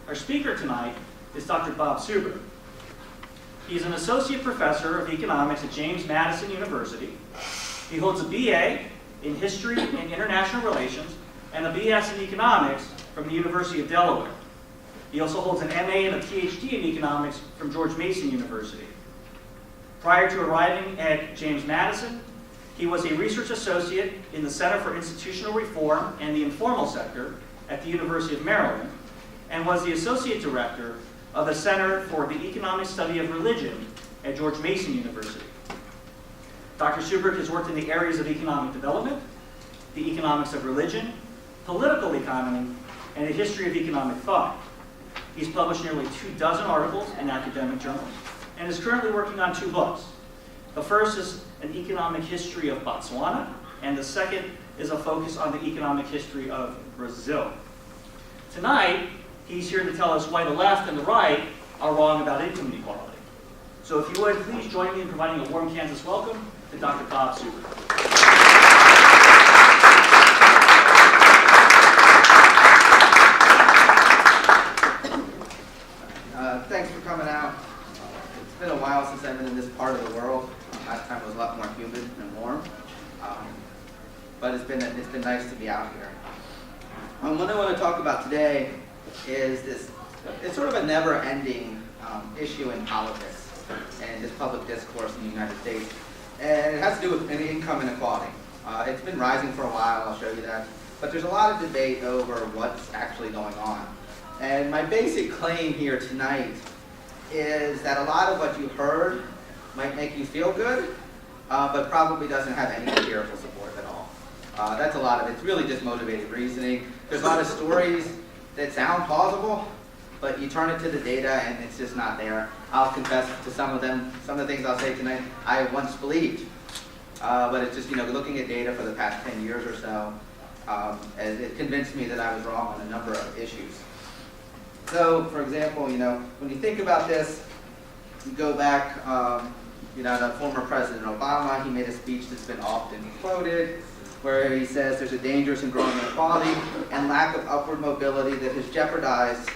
Our speaker tonight is Dr. Bob Suber. He's an associate professor of economics at James Madison University. He holds a BA in history and international relations and a BS in economics from the University of Delaware. He also holds an MA and a PhD in economics from George Mason University. Prior to arriving at James Madison, he was a research associate in the Center for Institutional Reform and the Informal Sector at the University of Maryland, and was the associate director of the Center for the Economic Study of Religion at George Mason University. Dr. Suber has worked in the areas of economic development, the economics of religion, political economy, and the history of economic thought. He's published nearly 24 articles in academic journals and is currently working on 2 books. The first is an economic history of Botswana, and the second is a focus on the economic history of Brazil. Tonight, he's here to tell us why the left and the right are wrong about income inequality. So if you would, please join me in providing a warm Kansas welcome to Dr. Bob Suber. Thanks for coming out. It's been a while since I've been in this part of the world. Last time it was a lot more humid and warm. But it's been nice to be out here. What I want to talk about today is this. It's sort of a never-ending issue in politics and this public discourse in the United States. And it has to do with income inequality. It's been rising for a while, I'll show you that. But there's a lot of debate over what's actually going on. And my basic claim here tonight is that a lot of what you heard might make you feel good, but probably doesn't have any empirical support at all. That's a lot of it. It's really just motivated reasoning. There's a lot of stories that sound plausible, but you turn it to the data and it's just not there. I'll confess to some of them. Some of the things I'll say tonight I once believed, but it's just, looking at data for the past 10 years or so, it convinced me that I was wrong on a number of issues. So, for example, when you think about this, you go back, to former President Obama. He made a speech that's been often quoted, where he says there's a dangerous and growing inequality and lack of upward mobility that has jeopardized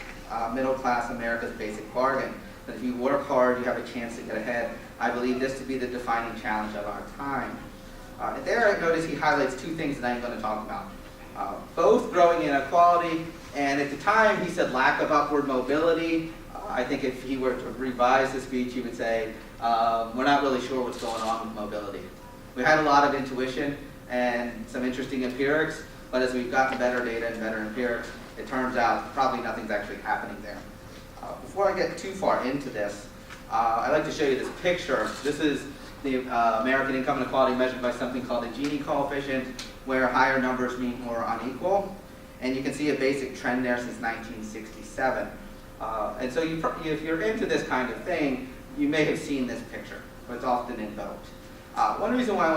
middle-class America's basic bargain. That if you work hard, you have a chance to get ahead. I believe this to be the defining challenge of our time. There, I notice he highlights 2 things that I'm going to talk about. Both growing inequality, and at the time he said lack of upward mobility. I think if he were to revise the speech, he would say, we're not really sure what's going on with mobility. We had a lot of intuition and some interesting empirics, but as we've gotten better data and better empirics, it turns out probably nothing's actually happening there. Before I get too far into this, I'd like to show you this picture. This is the American income inequality measured by something called the Gini coefficient, where higher numbers mean more unequal. And you can see a basic trend there since 1967. And so if you're into this kind of thing, you may have seen this picture, but it's often invoked. One reason why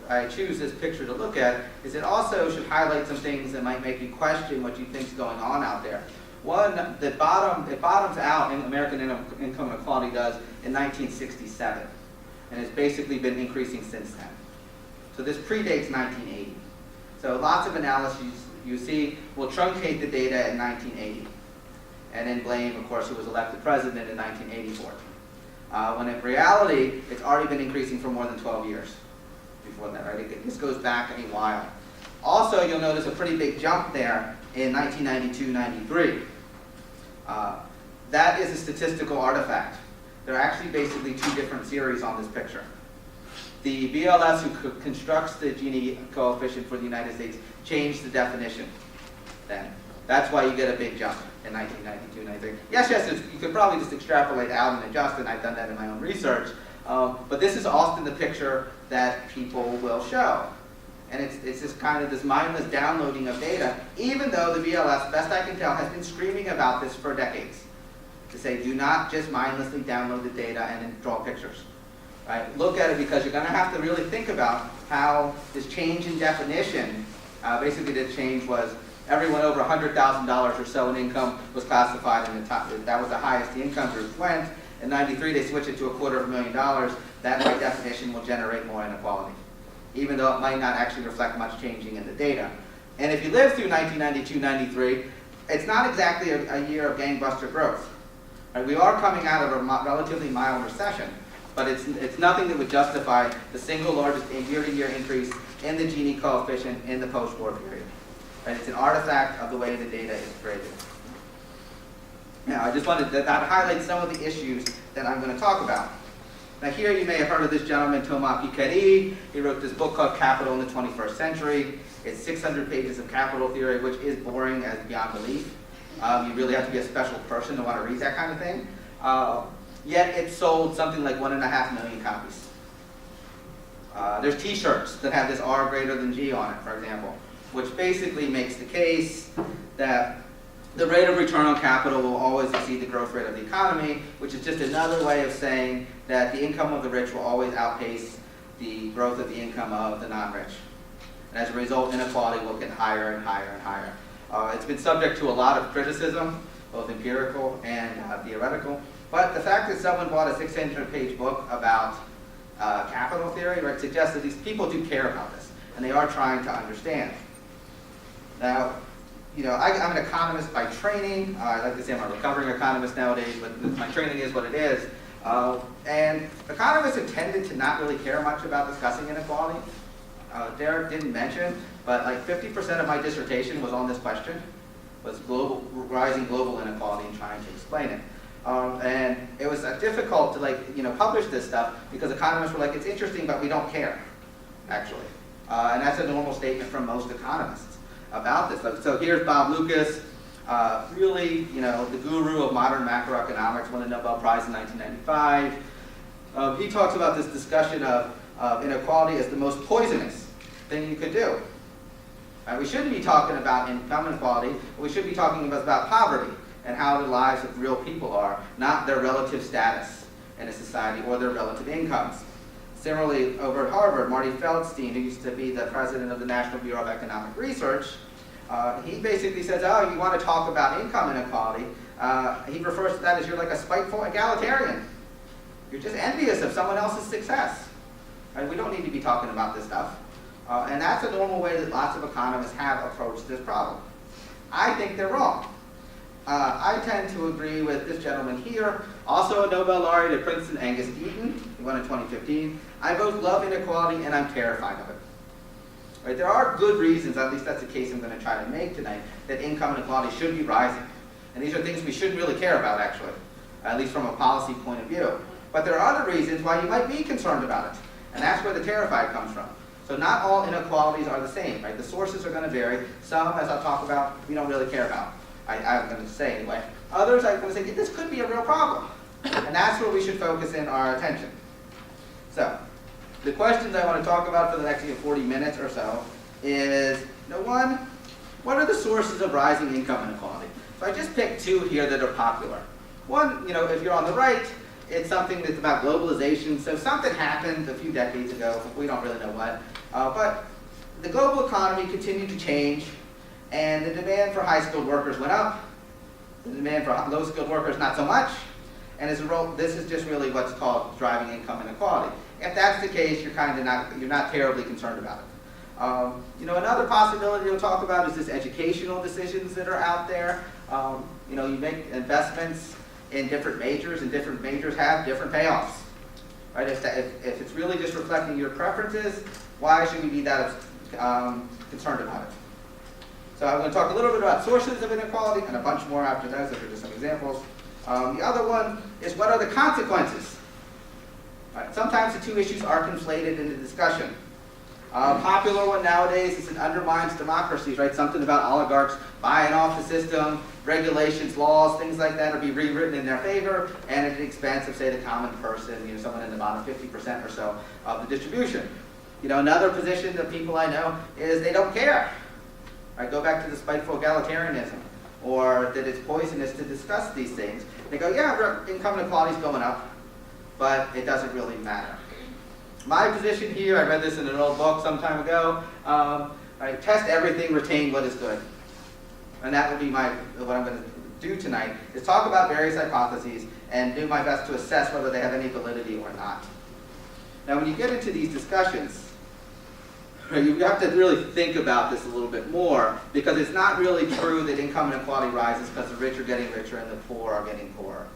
I choose this picture to look at is it also should highlight some things that might make you question what you think is going on out there. One, it bottoms out in American income inequality does in 1967, and it's basically been increasing since then. So this predates 1980. So lots of analyses you see will truncate the data in 1980, and then blame, of course, who was elected president in 1984. When in reality, it's already been increasing for more than 12 years before that, right? This goes back a while. Also, you'll notice a pretty big jump there in 1992-93. That is a statistical artifact. There are actually basically 2 different series on this picture. The BLS who constructs the Gini coefficient for the United States changed the definition then. That's why you get a big jump in 1992-93. Yes, you could probably just extrapolate out and adjust, and I've done that in my own research. But this is often the picture that people will show. And it's just kind of this mindless downloading of data, even though the BLS, best I can tell, has been screaming about this for decades. To say, do not just mindlessly download the data and then draw pictures. Right? Look at it, because you're going to have to really think about how this change in definition, basically the change was everyone over $100,000 or so in income was classified in the top. That was the highest the income group went. In 93, they switched it to $250,000. That, by definition, will generate more inequality, even though it might not actually reflect much changing in the data. And if you live through 1992-93, it's not exactly a year of gangbuster growth. Right? We are coming out of a relatively mild recession, but it's nothing that would justify the single largest year-to-year increase in the Gini coefficient in the post-war period. Right? It's an artifact of the way the data is graded. Now, I just wanted to highlight some of the issues that I'm going to talk about. Now, here you may have heard of this gentleman, Thomas Piketty. He wrote this book called Capital in the 21st Century. It's 600 pages of capital theory, which is boring as beyond belief. You really have to be a special person to want to read that kind of thing. Yet it sold something like 1.5 million copies. There's t-shirts that have this R greater than G on it, for example, which basically makes the case that the rate of return on capital will always exceed the growth rate of the economy, which is just another way of saying that the income of the rich will always outpace the growth of the income of the non-rich. And as a result, inequality will get higher and higher and higher. It's been subject to a lot of criticism, both empirical and theoretical. But the fact that someone bought a 600-page book about capital theory, right, suggests that these people do care about this, and they are trying to understand. Now, you know, I'm an economist by training. I like to say I'm a recovering economist nowadays, but my training is what it is. And economists have tended to not really care much about discussing inequality. Derek didn't mention, but like 50% of my dissertation was on this question, was rising global inequality and trying to explain it. And it was difficult to publish this stuff because economists were like, it's interesting, but we don't care, actually. And that's a normal statement from most economists about this. So here's Bob Lucas, really, the guru of modern macroeconomics, won a Nobel Prize in 1995. He talks about this discussion of inequality as the most poisonous thing you could do. We shouldn't be talking about income inequality. We should be talking about poverty and how the lives of real people are, not their relative status in a society or their relative incomes. Similarly, over at Harvard, Marty Feldstein, who used to be the president of the National Bureau of Economic Research, he basically says, oh, you want to talk about income inequality. He refers to that as you're like a spiteful egalitarian. You're just envious of someone else's success. Right? We don't need to be talking about this stuff. And that's a normal way that lots of economists have approached this problem. I think they're wrong. I tend to agree with this gentleman here, also a Nobel laureate at Princeton, Angus Deaton, who won in 2015. I both love inequality and I'm terrified of it. Right? There are good reasons, at least that's the case I'm going to try to make tonight, that income inequality should be rising. And these are things we shouldn't really care about, actually, at least from a policy point of view. But there are other reasons why you might be concerned about it. And that's where the terrified comes from. So not all inequalities are the same, right? The sources are going to vary. Some, as I'll talk about, we don't really care about. I'm going to say anyway. Others, I'm going to say, this could be a real problem. And that's where we should focus in our attention. So, the questions I want to talk about for the next 40 minutes or so is, one, what are the sources of rising income inequality? So I just picked two here that are popular. One, if you're on the right, it's something that's about globalization. So something happened a few decades ago, we don't really know what, but the global economy continued to change, and the demand for high-skilled workers went up, the demand for low-skilled workers not so much, and as a result, this is just really what's called driving income inequality. If that's the case, you're not terribly concerned about it. Another possibility we'll talk about is this educational decisions that are out there. You make investments in different majors, and different majors have different payoffs. Right? If it's really just reflecting your preferences, why should we be that concerned about it? So I'm going to talk a little bit about sources of inequality and a bunch more after those. Those are just some examples. The other one is what are the consequences? Right. Sometimes the two issues are conflated in the discussion. Popular one nowadays is it undermines democracies, right? Something about oligarchs buying off the system, regulations, laws, things like that will be rewritten in their favor, and at the expense of, say, the common person, someone in the bottom 50% or so of the distribution. Another position that people I know is they don't care. Right? Go back to the spiteful egalitarianism, or that it's poisonous to discuss these things. They go, yeah, income inequality is going up, but it doesn't really matter. My position here, I read this in an old book some time ago, test everything, retain what is good. And that will be what I'm going to do tonight, is talk about various hypotheses and do my best to assess whether they have any validity or not. Now when you get into these discussions, Right? You have to really think about this a little bit more, because it's not really true that income inequality rises because the rich are getting richer and the poor are getting poorer.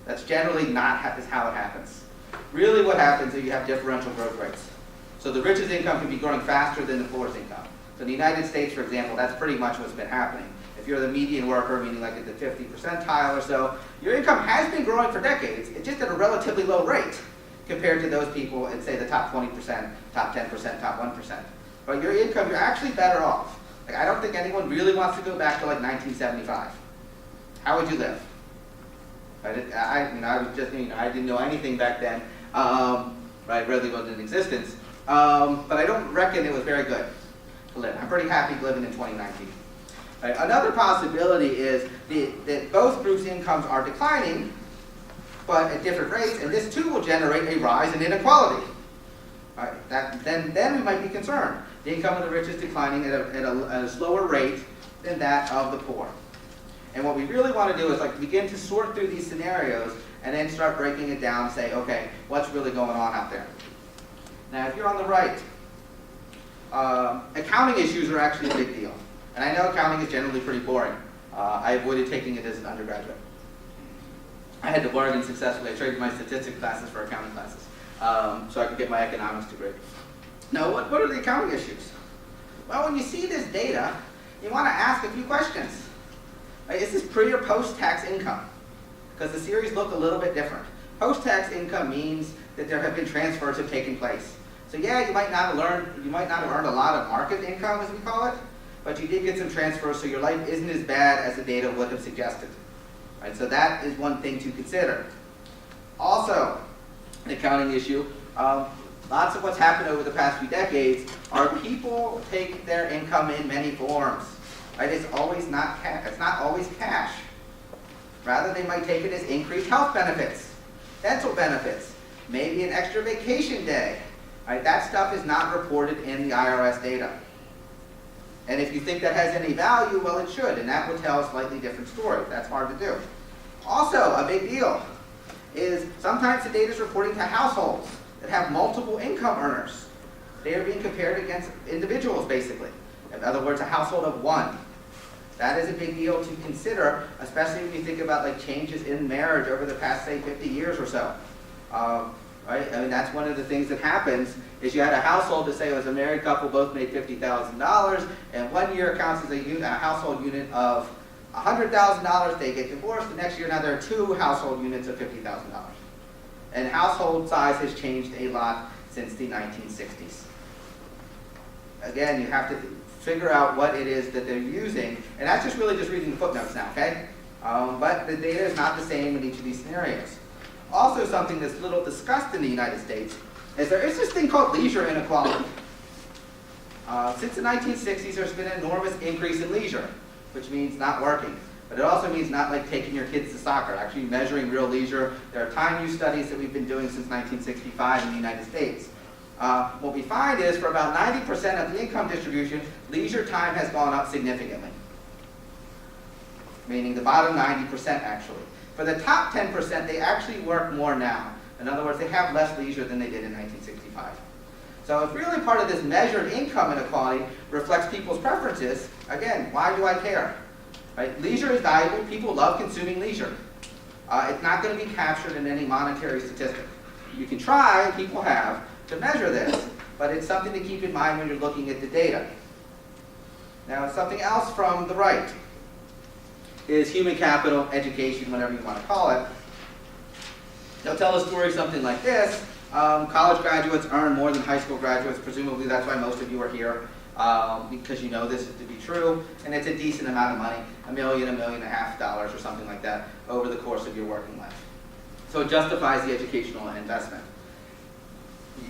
That's generally not how it happens. Really what happens is you have differential growth rates. So the rich's income can be growing faster than the poor's income. So in the United States, for example, that's pretty much what's been happening. If you're the median worker, meaning like at the 50 percentile or so, your income has been growing for decades. It's just at a relatively low rate compared to those people in, say, the top 20%, top 10%, top 1%. But your income, you're actually better off. Like, I don't think anyone really wants to go back to like 1975. How would you live? I was just, I didn't know anything back then. Right, really wasn't in existence. But I don't reckon it was very good to live. I'm pretty happy living in 2019. Right, another possibility is that both groups' incomes are declining, but at different rates, and this too will generate a rise in inequality. Right, then we might be concerned. The income of the rich is declining at a slower rate than that of the poor. And what we really want to do is like begin to sort through these scenarios and then start breaking it down and say, okay, what's really going on out there? Now, if you're on the right, accounting issues are actually a big deal. And I know accounting is generally pretty boring. I avoided taking it as an undergraduate. I had to bargain successfully. I traded my statistics classes for accounting classes so I could get my economics degree. Now, what are the accounting issues? Well, when you see this data, you want to ask a few questions. Right, is this pre or post-tax income? Because the series look a little bit different. Post-tax income means that there have been transfers have taken place. So yeah, you might not have earned a lot of market income, as we call it, but you did get some transfers, so your life isn't as bad as the data would have suggested. Right, so that is one thing to consider. Also, an accounting issue, lots of what's happened over the past few decades are people take their income in many forms. Right? It's not always cash. Rather, they might take it as increased health benefits, dental benefits, maybe an extra vacation day. Right? That stuff is not reported in the IRS data. And if you think that has any value, well, it should, and that will tell a slightly different story. That's hard to do. Also, a big deal is sometimes the data is reporting to households that have multiple income earners. They are being compared against individuals, basically. In other words, a household of one. That is a big deal to consider, especially when you think about like changes in marriage over the past, say, 50 years or so. Right? I mean, that's one of the things that happens is you had a household to say it was a married couple, both made $50,000, and 1 year counts as a household unit of $100,000. They get divorced. The next year, now there are 2 household units of $50,000. And household size has changed a lot since the 1960s. Again, you have to figure out what it is that they're using, and that's just really just reading the footnotes now, okay? But the data is not the same in each of these scenarios. Also, something that's little discussed in the United States is there is this thing called leisure inequality. Since the 1960s, there's been an enormous increase in leisure, which means not working. But it also means not like taking your kids to soccer, actually measuring real leisure. There are time use studies that we've been doing since 1965 in the United States. What we find is for about 90% of the income distribution, leisure time has gone up significantly. Meaning the bottom 90% actually. For the top 10%, they actually work more now. In other words, they have less leisure than they did in 1965. So if really part of this measured income inequality reflects people's preferences, again, why do I care? Right? Leisure is valuable. People love consuming leisure. It's not going to be captured in any monetary statistic. You can try, people have, to measure this, but it's something to keep in mind when you're looking at the data. Now, something else from the right is human capital, education, whatever you want to call it. They'll tell a story something like this. College graduates earn more than high school graduates. Presumably that's why most of you are here, because you know this to be true, and it's a decent amount of money, $1 million, $1.5 million or something like that over the course of your working life. So it justifies the educational investment.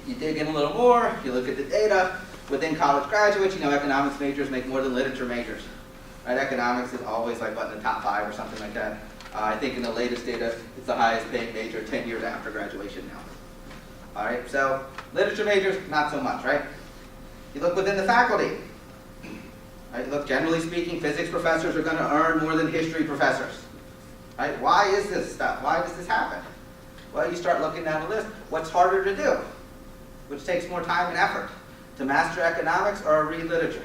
You dig in a little more, you look at the data. Within college graduates, you know economics majors make more than literature majors. Right? Economics is always like what, in the top 5 or something like that. I think in the latest data, it's the highest paying major 10 years after graduation now. All right, so literature majors, not so much, right? You look within the faculty. Right? Look, generally speaking, physics professors are going to earn more than history professors. Right? Why is this stuff? Why does this happen? Well, you start looking down the list. What's harder to do? Which takes more time and effort. to master economics or read literature.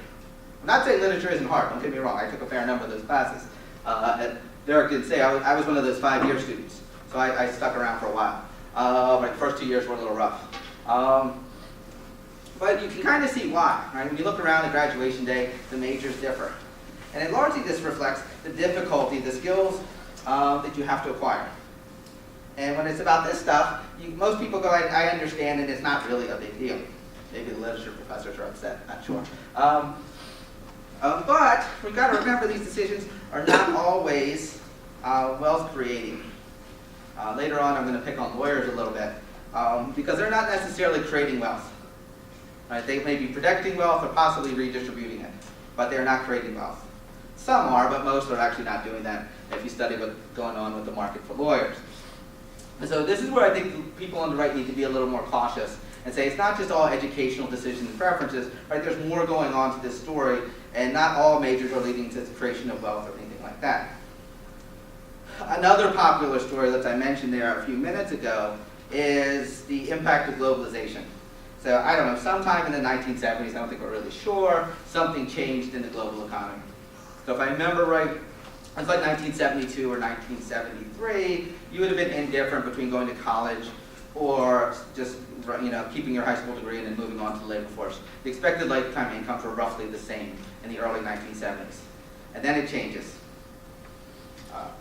I'm not saying literature isn't hard, don't get me wrong. I took a fair number of those classes. And Derek did say I was one of those 5-year students, so I stuck around for a while. My first 2 years were a little rough. But you can kind of see why, right? When you look around at graduation day, the majors differ. And it largely just reflects the difficulty, the skills that you have to acquire. And when it's about this stuff, most people go, I understand, and it's not really a big deal. Maybe the literature professors are upset, not sure. But we've got to remember these decisions are not always wealth creating. Later on, I'm going to pick on lawyers a little bit because they're not necessarily creating wealth. Right? They may be protecting wealth or possibly redistributing it, but they're not creating wealth. Some are, but most are actually not doing that if you study what's going on with the market for lawyers. And so this is where I think people on the right need to be a little more cautious and say it's not just all educational decisions and preferences, right? There's more going on to this story, and not all majors are leading to the creation of wealth or anything like that. Another popular story that I mentioned there a few minutes ago is the impact of globalization. So I don't know, sometime in the 1970s, I don't think we're really sure, something changed in the global economy. So if I remember right, it was like 1972 or 1973, you would have been indifferent between going to college or just keeping your high school degree and then moving on to the labor force. The expected lifetime incomes were roughly the same in the early 1970s. And then it changes.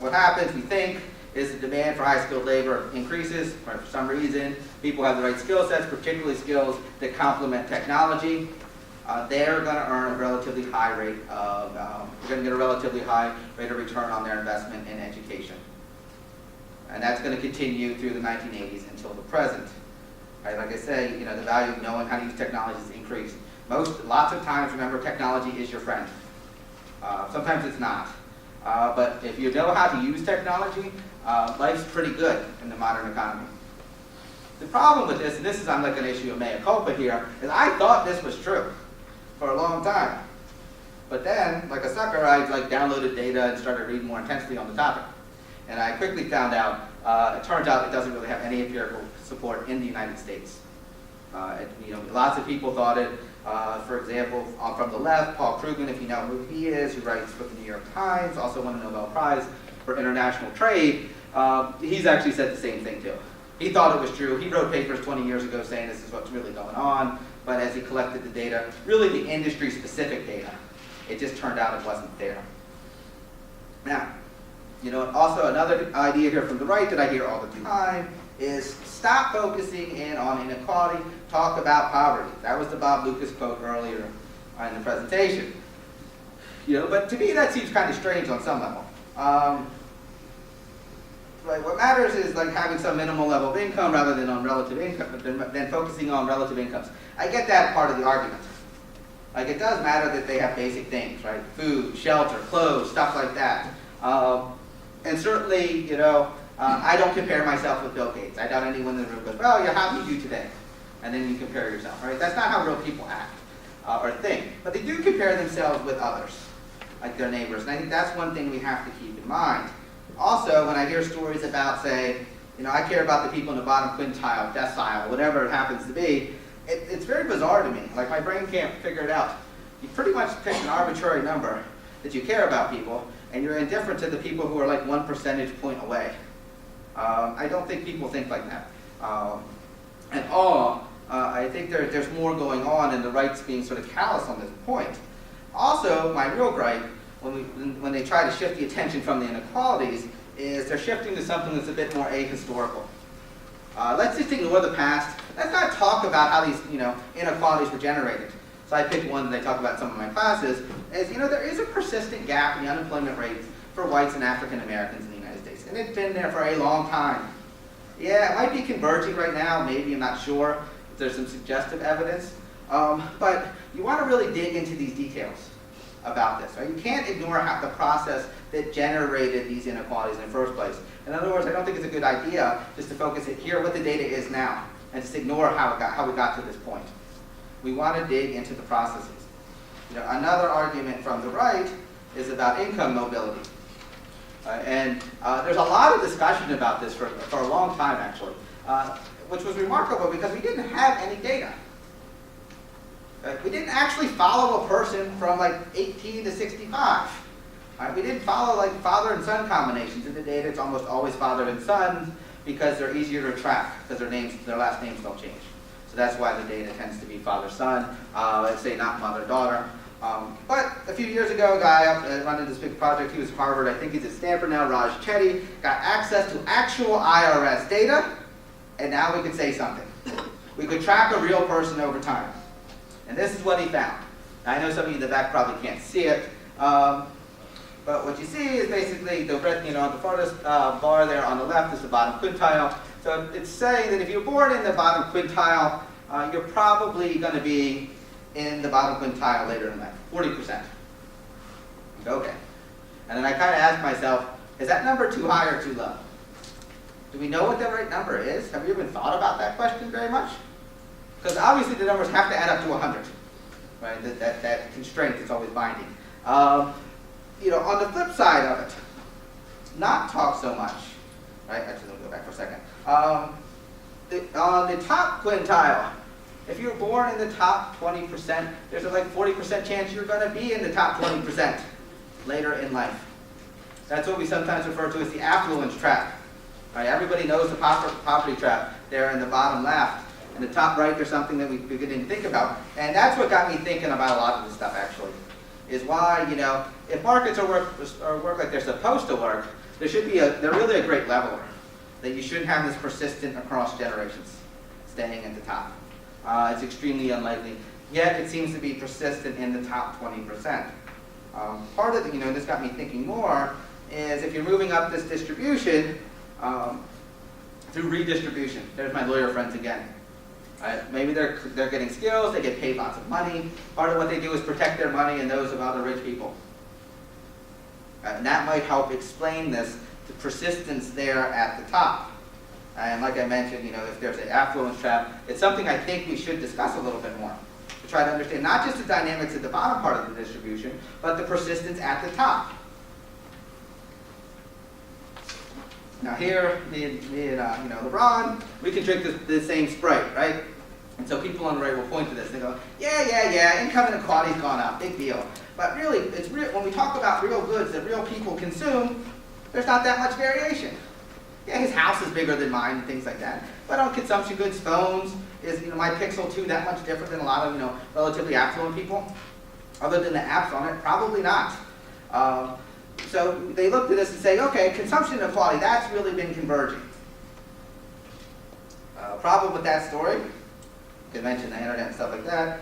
What happens, we think, is the demand for high-skilled labor increases, right? For some reason. People have the right skill sets, particularly skills that complement technology. They're going to earn a relatively high rate of, they're going to get a relatively high rate of return on their investment in education. And that's going to continue through the 1980s until the present. Right? Like I say, the value of knowing how to use technology has increased. Lots of times, remember, technology is your friend. Sometimes it's not. But if you know how to use technology, life's pretty good in the modern economy. The problem with this, and this is I'm like an issue of mea culpa here, is I thought this was true for a long time. But then, like a sucker, I downloaded data and started reading more intensely on the topic. And I quickly found out, it turns out it doesn't really have any empirical support in the United States. Lots of people thought it. For example, from the left, Paul Krugman, if you know who he is, who writes for the New York Times, also won a Nobel Prize for international trade, he's actually said the same thing too. He thought it was true. He wrote papers 20 years ago saying this is what's really going on, but as he collected the data, really the industry-specific data, it just turned out it wasn't there. Now, also another idea here from the right that I hear all the time is stop focusing in on inequality, talk about poverty. That was the Bob Lucas quote earlier in the presentation. But to me that seems kind of strange on some level. Right, what matters is having some minimal level of income rather than on relative income, than focusing on relative incomes. I get that part of the argument. It does matter that they have basic things, right? Food, shelter, clothes, stuff like that. And certainly, I don't compare myself with Bill Gates. I doubt anyone in the room goes, well, yeah, how do you do today? And then you compare yourself, right? That's not how real people act or think. But they do compare themselves with others, like their neighbors. And I think that's one thing we have to keep in mind. Also, when I hear stories about, say, I care about the people in the bottom quintile, decile, whatever it happens to be, it's very bizarre to me. My brain can't figure it out. You pretty much pick an arbitrary number that you care about people, and you're indifferent to the people who are 1 percentage point away. I don't think people think like that. At all, I think there's more going on, and the right's being sort of callous on this point. Also, my real gripe, when they try to shift the attention from the inequalities, is they're shifting to something that's a bit more ahistorical. Let's just ignore the past. Let's not talk about how these inequalities were generated. So I picked one that I talk about in some of my classes, is there is a persistent gap in the unemployment rates for whites and African Americans in the United States. And it's been there for a long time. Yeah, it might be converging right now, maybe, I'm not sure. There's some suggestive evidence. But you want to really dig into these details about this, right? You can't ignore the process that generated these inequalities in the first place. In other words, I don't think it's a good idea just to focus it here, what the data is now, and just ignore how we got to this point. We want to dig into the processes. Another argument from the right is about income mobility. And there's a lot of discussion about this for a long time, actually, which was remarkable because we didn't have any data. We didn't actually follow a person from like 18 to 65. We didn't follow like father and son combinations. In the data, it's almost always father and son because they're easier to track because their last names don't change. So that's why the data tends to be father-son, let's say not mother-daughter. But a few years ago, a guy running this big project, he was at Harvard, I think he's at Stanford now, Raj Chetty, got access to actual IRS data, and now we could say something. We could track a real person over time. And this is what he found. Now, I know some of you in the back probably can't see it, but what you see is basically the farthest bar there on the left is the bottom quintile. So it's saying that if you're born in the bottom quintile, you're probably going to be in the bottom quintile later in life, 40%. Okay. And then I kind of asked myself, is that number too high or too low? Do we know what the right number is? Have you even thought about that question very much? Because obviously the numbers have to add up to 100, right? That constraint is always binding. On the flip side of it, not talk so much, right? Actually, let me go back for a second. On the top quintile, if you're born in the top 20%, there's a like 40% chance you're going to be in the top 20% later in life. That's what we sometimes refer to as the affluence trap. Right? Everybody knows the poverty trap there in the bottom left. In the top right, there's something that we didn't think about. And that's what got me thinking about a lot of this stuff, actually, is why, if markets work like they're supposed to work, they're really a great leveler. That you shouldn't have this persistent across generations staying at the top. It's extremely unlikely. Yet it seems to be persistent in the top 20%. Part of this got me thinking more, is if you're moving up this distribution through redistribution. There's my lawyer friends again. Maybe they're getting skills, they get paid lots of money. Part of what they do is protect their money and those of other rich people. And that might help explain the persistence there at the top. And like I mentioned, if there's an affluence trap, it's something I think we should discuss a little bit more to try to understand not just the dynamics at the bottom part of the distribution, but the persistence at the top. Now here, me and LeBron, we can drink the same Sprite, right? And so people on the right will point to this. They go, yeah, income inequality's gone up, big deal. But really, when we talk about real goods that real people consume, there's not that much variation. Yeah, his house is bigger than mine and things like that. But on consumption goods, phones, is my Pixel 2 that much different than a lot of relatively affluent people? Other than the apps on it, probably not. So they looked at this and say, okay, consumption inequality, that's really been converging. Problem with that story, you can mention the internet and stuff like that,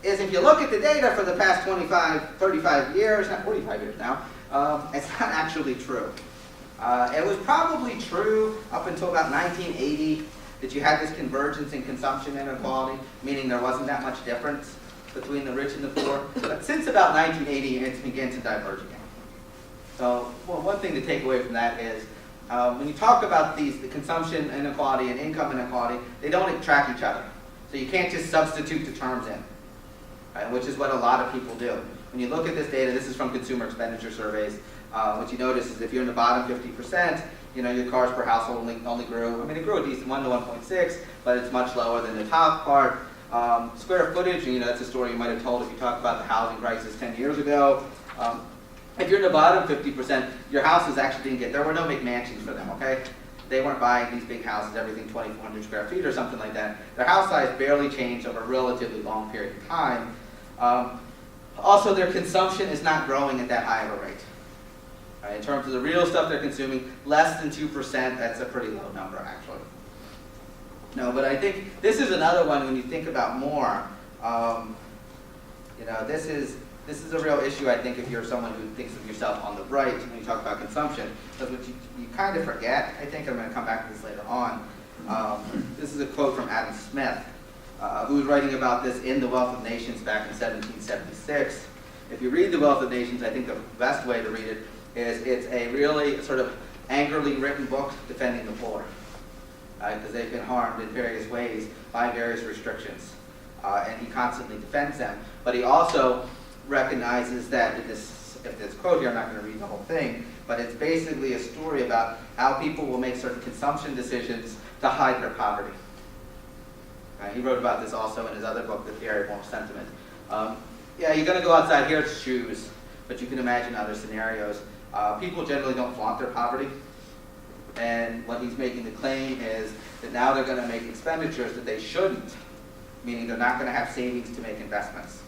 is if you look at the data for the past 25, 35 years, not 45 years now, it's not actually true. It was probably true up until about 1980 that you had this convergence in consumption inequality, meaning there wasn't that much difference between the rich and the poor. But since about 1980, it's began to diverge again. So one thing to take away from that is when you talk about the consumption inequality and income inequality, they don't track each other. So you can't just substitute the terms in, right, which is what a lot of people do. When you look at this data, this is from consumer expenditure surveys. What you notice is if you're in the bottom 50%, your cars per household only grew. It grew a decent 1 to 1.6, but it's much lower than the top part. Square footage, that's a story you might have told if you talked about the housing crisis 10 years ago. If you're in the bottom 50%, your houses actually didn't there were no big mansions for them, okay? They weren't buying these big houses, everything 2,400 square feet or something like that. Their house size barely changed over a relatively long period of time. Also, their consumption is not growing at that high of a rate. Right, in terms of the real stuff they're consuming, less than 2%, that's a pretty low number, actually. No, but I think this is another one when you think about more. This is a real issue, I think, if you're someone who thinks of yourself on the right when you talk about consumption. Because what you kind of forget, I think I'm going to come back to this later on. This is a quote from Adam Smith, who was writing about this in The Wealth of Nations back in 1776. If you read The Wealth of Nations, I think the best way to read it is it's a really sort of angrily written book defending the poor. Because they've been harmed in various ways by various restrictions. And he constantly defends them. But he also recognizes that if this quote here, I'm not going to read the whole thing, but it's basically a story about how people will make certain consumption decisions to hide their poverty. He wrote about this also in his other book, The Theory of Moral Sentiment. Yeah, you're going to go outside, here it's shoes, but you can imagine other scenarios. People generally don't flaunt their poverty, and what he's making the claim is that now they're going to make expenditures that they shouldn't, meaning they're not going to have savings to make investments,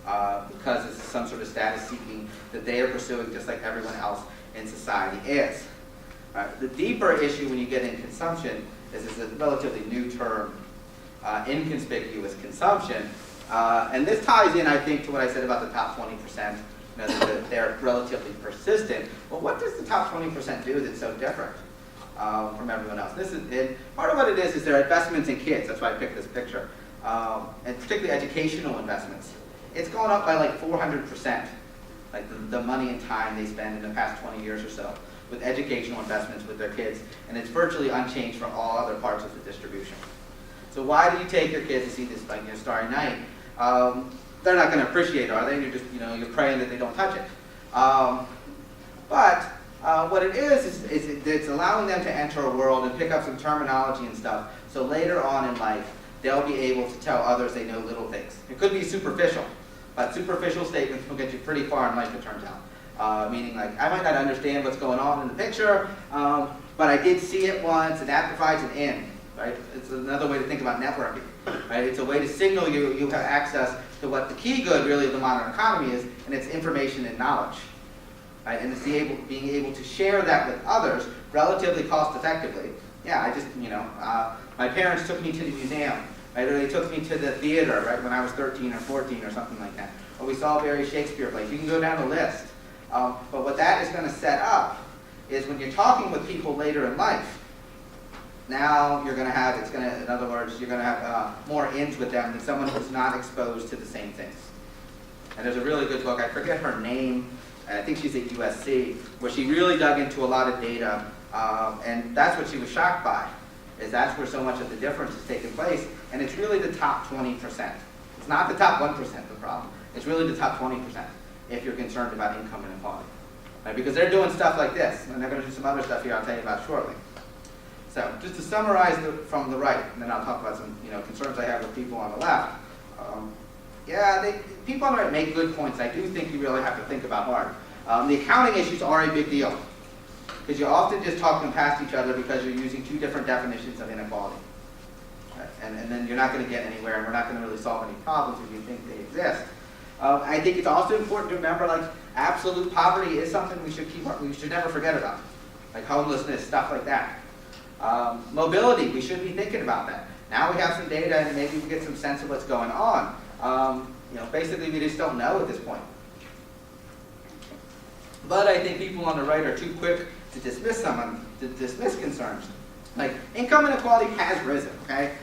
because it's some sort of status seeking that they are pursuing just like everyone else in society is. The deeper issue when you get in consumption is it's a relatively new term, inconspicuous consumption. And this ties in, I think, to what I said about the top 20%, that they're relatively persistent. Well, what does the top 20% do that's so different from everyone else? And part of what it is their investments in kids. That's why I picked this picture. And particularly educational investments. It's gone up by like 400%, like the money and time they spend in the past 20 years or so with educational investments with their kids. And it's virtually unchanged from all other parts of the distribution. So why do you take your kids to see this Starry Night? They're not going to appreciate it, are they? You're just, you're praying that they don't touch it. But what it is it's allowing them to enter a world and pick up some terminology and stuff. So later on in life, they'll be able to tell others they know little things. It could be superficial, but superficial statements will get you pretty far in life, it turns out. Meaning, like, I might not understand what's going on in the picture, but I did see it once, and that provides an in. Right? It's another way to think about networking. Right? It's a way to signal you have access to what the key good really of the modern economy is, and it's information and knowledge. Right? And it's being able to share that with others relatively cost effectively. Yeah, I just, my parents took me to the museum, right? Or they took me to the theater, right, when I was 13 or 14 or something like that. Or we saw Barry Shakespeare plays. You can go down the list. But what that is going to set up is when you're talking with people later in life, now you're going to have, in other words, you're going to have more ins with them than someone who's not exposed to the same things. And there's a really good book, I forget her name, I think she's at USC, where she really dug into a lot of data, and that's what she was shocked by, is that's where so much of the difference is taking place, and it's really the top 20%. It's not the top 1% the problem, it's really the top 20% if you're concerned about income inequality. Right? Because they're doing stuff like this, and they're going to do some other stuff here I'll tell you about shortly. So, just to summarize from the right, and then I'll talk about some concerns I have with people on the left. People on the right make good points. I do think you really have to think about hard. The accounting issues are a big deal, because you're often just talking past each other because you're using two different definitions of inequality. Right? And then you're not going to get anywhere, and we're not going to really solve any problems if you think they exist. I think it's also important to remember, like, absolute poverty is something we should never forget about, like homelessness, stuff like that. Mobility, we should be thinking about that. Now we have some data and maybe we get some sense of what's going on. Basically we just don't know at this point. But I think people on the right are too quick to dismiss concerns. Like, income inequality has risen, okay?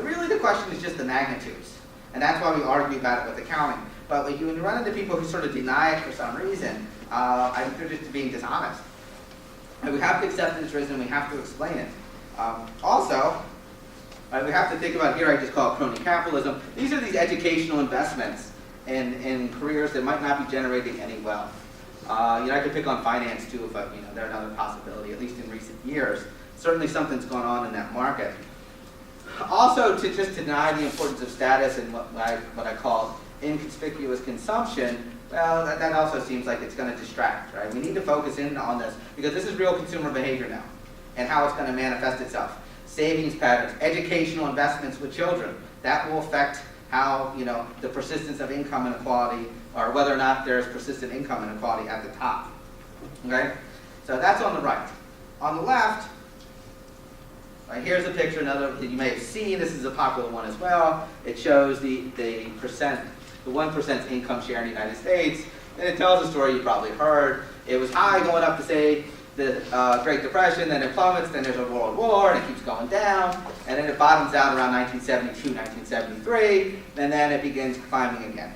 Really the question is just the magnitudes. And that's why we argue about it with accounting. But when you run into people who sort of deny it for some reason, I think they're just being dishonest. And we have to accept that it's risen and we have to explain it. Also, we have to think about, here I just call it crony capitalism. These are these educational investments in careers that might not be generating any wealth. I could pick on finance too, if they're another possibility, at least in recent years. Certainly something's gone on in that market. Also, to just deny the importance of status and what I call inconspicuous consumption, well, that also seems like it's going to distract, right? We need to focus in on this, because this is real consumer behavior now, and how it's going to manifest itself. Savings patterns, educational investments with children, that will affect how, the persistence of income inequality, or whether or not there's persistent income inequality at the top, okay? So that's on the right. On the left, right, here's a picture, another that you may have seen. This is a popular one as well. It shows the 1% income share in the United States, and it tells a story you probably heard. It was high going up to, say, the Great Depression, then it plummets, then there's a World War, and it keeps going down, and then it bottoms out around 1972, 1973, and then it begins climbing again.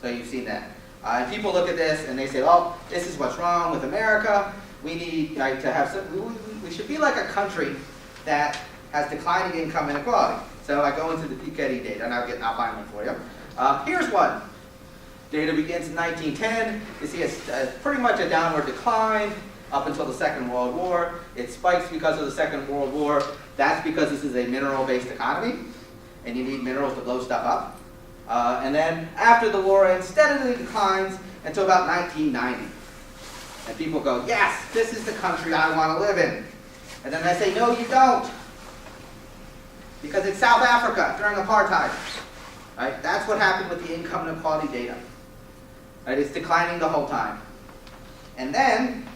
So you've seen that. And people look at this and they say, oh, this is what's wrong with America. We need to have we should be like a country that has declining income inequality. So I go into the Piketty data, and I'll find one for you. Here's one. Data begins in 1910. You see pretty much a downward decline up until the Second World War. It spikes because of the Second World War. That's because this is a mineral-based economy, and you need minerals to blow stuff up. And then after the war ends, steadily declines until about 1990. And people go, yes, this is the country I want to live in. And then I say, no, you don't. Because it's South Africa during apartheid. Right? That's what happened with the income inequality data. Right? It's declining the whole time. And then,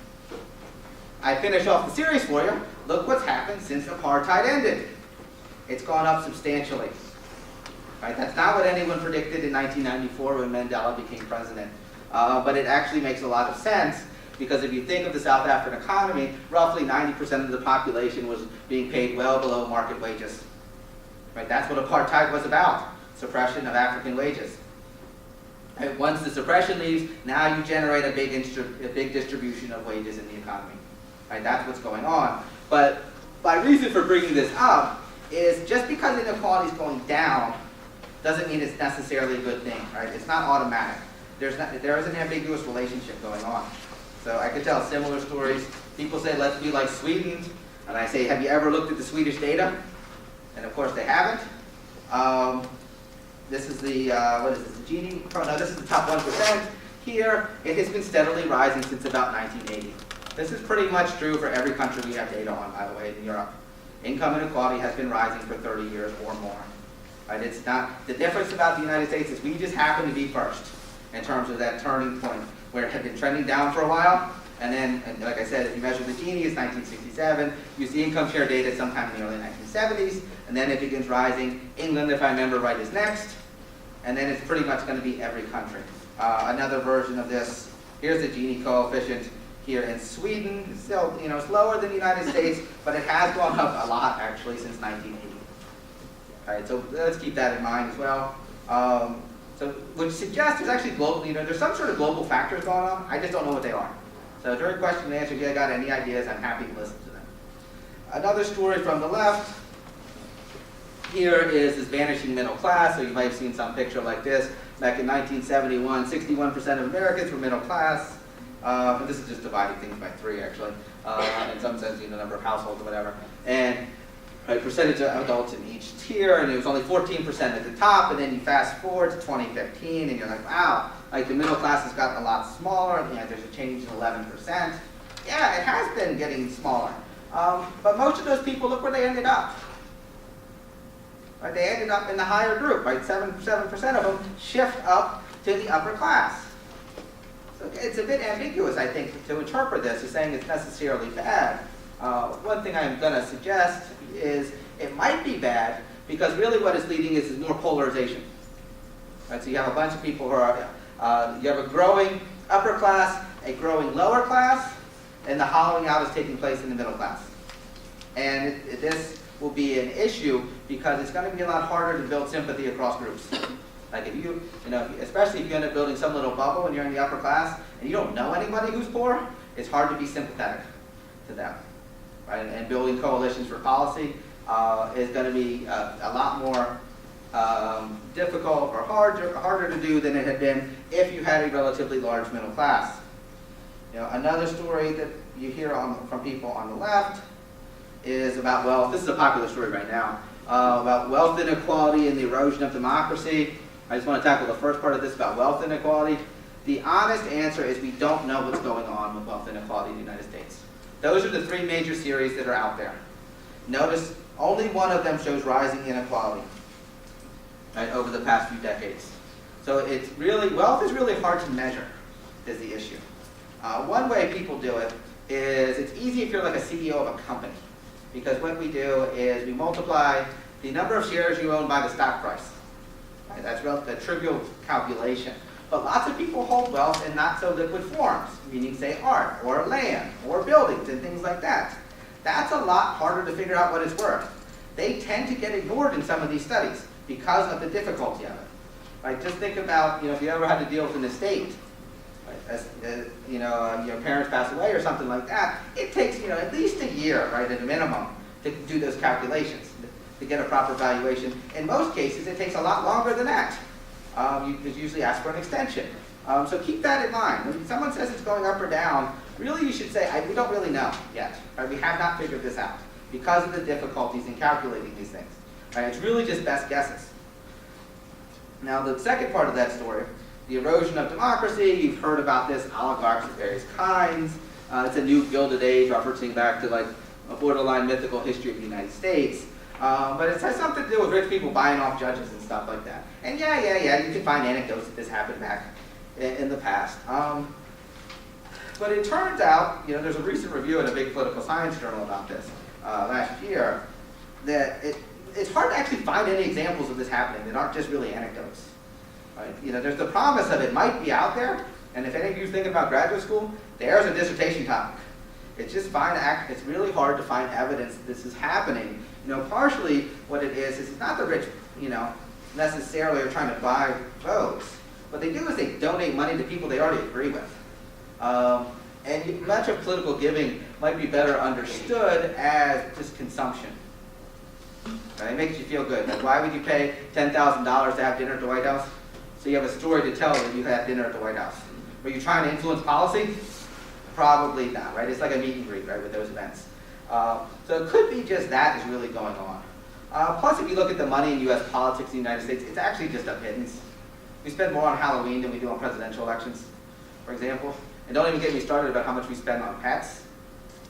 I finish off the series for you. Look what's happened since apartheid ended. It's gone up substantially. Right? That's not what anyone predicted in 1994 when Mandela became president. But it actually makes a lot of sense, because if you think of the South African economy, roughly 90% of the population was being paid well below market wages. Right? That's what apartheid was about, suppression of African wages. Right? Once the suppression leaves, now you generate a big distribution of wages in the economy. Right? That's what's going on. But my reason for bringing this up is just because inequality is going down doesn't mean it's necessarily a good thing. Right? It's not automatic. There is an ambiguous relationship going on. So I could tell similar stories. People say, let's be like Sweden. And I say, have you ever looked at the Swedish data? And of course they haven't. This is the, what is this, the Gini? Oh, no, this is the top 1%. Here, it has been steadily rising since about 1980. This is pretty much true for every country we have data on, by the way, in Europe. Income inequality has been rising for 30 years or more. Right? It's not, the difference about the United States is we just happen to be first in terms of that turning point where it had been trending down for a while. And then, and like I said, if you measure the Gini, it's 1967. You see income share data sometime in the early 1970s. And then it begins rising. England, if I remember right, is next. And then it's pretty much going to be every country. Another version of this, here's the Gini coefficient here in Sweden. It's still, it's lower than the United States, but it has gone up a lot, actually, since 1980. All right, so let's keep that in mind as well. So, which suggests there's actually global, there's some sort of global factors going on. I just don't know what they are. So during question and answer, if you got any ideas, I'm happy to listen to them. Another story from the left. Here is this vanishing middle class. So you might have seen some picture like this. Back in 1971, 61% of Americans were middle class. And this is just dividing things by 3, actually. In some sense, number of households or whatever. And percentage of adults in each tier, and it was only 14% at the top, and then you fast forward to 2015, and you're like, wow, like the middle class has gotten a lot smaller, there's a change in 11%. Yeah, it has been getting smaller. But most of those people, look where they ended up. Right, they ended up in the higher group, right? 7% of them shift up to the upper class. So it's a bit ambiguous, I think, to interpret this as saying it's necessarily bad. One thing I'm going to suggest is it might be bad because really what it's leading is more polarization. Right? So you have a bunch of people who are, you have a growing upper class, a growing lower class, and the hollowing out is taking place in the middle class. And this will be an issue because it's going to be a lot harder to build sympathy across groups. Like if you, especially if you end up building some little bubble when you're in the upper class and you don't know anybody who's poor, it's hard to be sympathetic to them. Right? And building coalitions for policy is going to be a lot more difficult or harder to do than it had been if you had a relatively large middle class. Another story that you hear from people on the left is about wealth. This is a popular story right now, about wealth inequality and the erosion of democracy. I just want to tackle the first part of this about wealth inequality. The honest answer is we don't know what's going on with wealth inequality in the United States. Those are the 3 major series that are out there. Notice only one of them shows rising inequality, right, over the past few decades. So it's really, wealth is really hard to measure is the issue. One way people do it is it's easy if you're like a CEO of a company. Because what we do is we multiply the number of shares you own by the stock price. Right? That's a trivial calculation. But lots of people hold wealth in not so liquid forms, meaning say art or land or buildings and things like that. That's a lot harder to figure out what it's worth. They tend to get ignored in some of these studies because of the difficulty of it. Right? Just think about, if you ever had to deal with an estate, right? Your parents pass away or something like that, it takes at least a year, right, at a minimum, to do those calculations, to get a proper valuation. In most cases, it takes a lot longer than that. You usually ask for an extension. So keep that in mind. When someone says it's going up or down, really you should say, we don't really know yet. Right? We have not figured this out because of the difficulties in calculating these things. Right? It's really just best guesses. Now the second part of that story, the erosion of democracy, you've heard about this, oligarchs of various kinds. It's a new Gilded Age, referencing back to like a borderline mythical history of the United States. But it has something to do with rich people buying off judges and stuff like that. And yeah, you can find anecdotes that this happened back in the past. But it turns out, there's a recent review in a big political science journal about this last year, that it's hard to actually find any examples of this happening that aren't just really anecdotes. Right? There's the promise of it might be out there, and if any of you are thinking about graduate school, there's a dissertation topic. It's just it's really hard to find evidence that this is happening. Partially what it is it's not the rich, necessarily are trying to buy votes. What they do is they donate money to people they already agree with. And much of political giving might be better understood as just consumption. Right? It makes you feel good. Like, why would you pay $10,000 to have dinner at the White House? So you have a story to tell that you had dinner at the White House. Were you trying to influence policy? Probably not, right? It's like a meet and greet, right, with those events. So it could be just that is really going on. Plus, if you look at the money in U.S. politics in the United States, it's actually just a pittance. We spend more on Halloween than we do on presidential elections, for example. And don't even get me started about how much we spend on pets.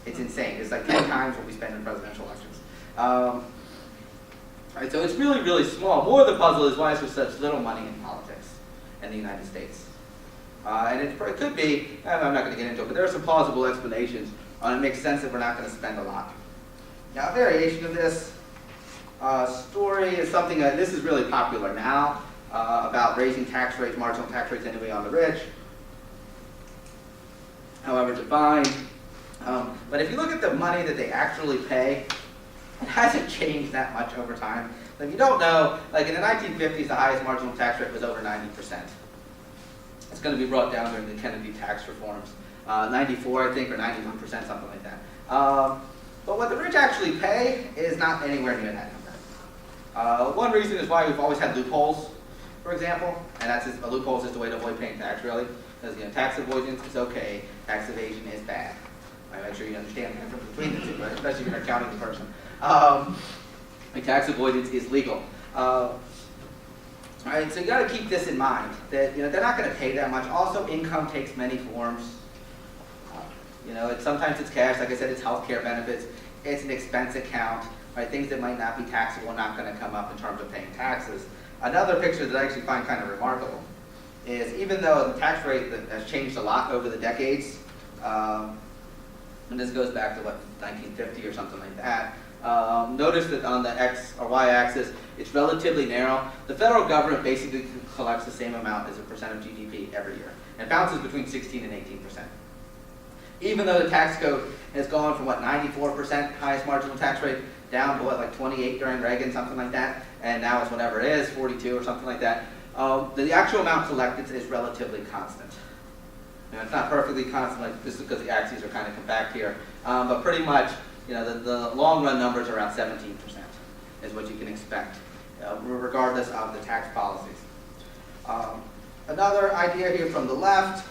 It's insane. It's like 10 times what we spend in presidential elections. Right, so it's really, really small. More of the puzzle is why is there such little money in politics in the United States. And it could be, I'm not going to get into it, but there are some plausible explanations. It makes sense that we're not going to spend a lot. Now, a variation of this story is something that this is really popular now, about raising tax rates, marginal tax rates anyway on the rich, however defined. But if you look at the money that they actually pay, it hasn't changed that much over time. If you don't know, like in the 1950s, the highest marginal tax rate was over 90%. It's going to be brought down during the Kennedy tax reforms. 94, I think, or 91%, something like that. But what the rich actually pay is not anywhere near that number. One reason is why we've always had loopholes, for example, and that's just, a loophole is just a way to avoid paying tax, really. Because tax avoidance is okay, tax evasion is bad. I make sure you understand the difference between the two, right? Especially if you're an accounting person. Tax avoidance is legal. All right, so you got to keep this in mind, that they're not going to pay that much. Also, income takes many forms. Sometimes it's cash, like I said, it's healthcare benefits, it's an expense account, right? Things that might not be taxable are not going to come up in terms of paying taxes. Another picture that I actually find kind of remarkable is even though the tax rate has changed a lot over the decades, and this goes back to 1950 or something like that, notice that on the X or Y axis, it's relatively narrow. The federal government basically collects the same amount as a percent of GDP every year. And it bounces between 16 and 18%. Even though the tax code has gone from 94% highest marginal tax rate down to 28 during Reagan, something like that, and now it's whatever it is, 42 or something like that, the actual amount collected is relatively constant. It's not perfectly constant, like this is because the axes are kind of compact here, but pretty much, the long run numbers are around 17% is what you can expect, regardless of the tax policies. Another idea here from the left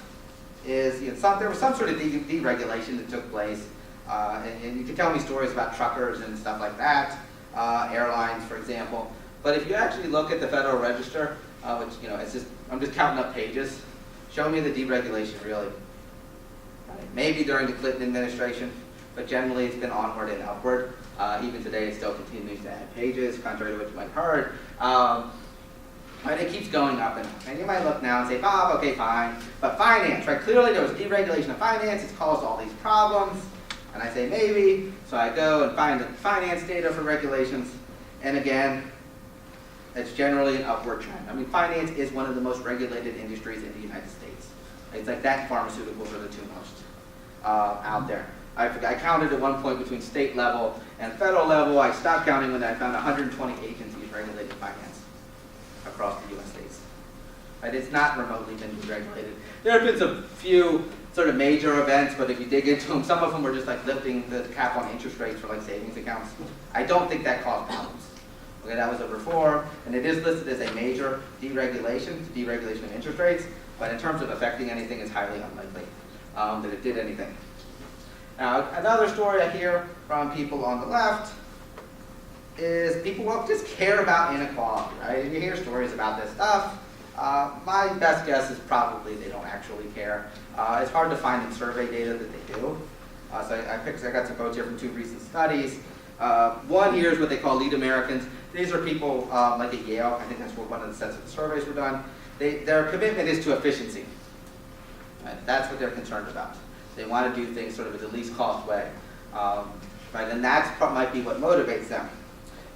is there was some sort of deregulation that took place, and you can tell me stories about truckers and stuff like that, airlines, for example. But if you actually look at the Federal Register, which I'm just counting up pages. Show me the deregulation, really. Maybe during the Clinton administration, but generally it's been onward and upward. Even today, it still continues to add pages, contrary to what you might have heard. Right, it keeps going up and up. And you might look now and say, Bob, okay, fine. But finance, right? Clearly there was deregulation of finance. It's caused all these problems. And I say maybe. So I go and find the finance data for regulations. And again, it's generally an upward trend. I mean, finance is one of the most regulated industries in the United States. It's like that and pharmaceuticals are the two most out there. I counted at one point between state level and federal level. I stopped counting when I found 120 agencies regulating finance across the U.S. states. Right? It's not remotely been deregulated. There have been some few sort of major events, but if you dig into them, some of them were just like lifting the cap on interest rates for savings accounts. I don't think that caused problems. Okay, that was a reform, and it is listed as a major deregulation of interest rates, but in terms of affecting anything, it's highly unlikely that it did anything. Now, another story I hear from people on the left is people won't just care about inequality, right? And you hear stories about this stuff. My best guess is probably they don't actually care. It's hard to find in survey data that they do. So I got some quotes here from two recent studies. One here is what they call lead Americans. These are people like at Yale. I think that's where one of the sets of the surveys were done. Their commitment is to efficiency. Right? That's what they're concerned about. They want to do things sort of in the least cost way. Right? And that might be what motivates them.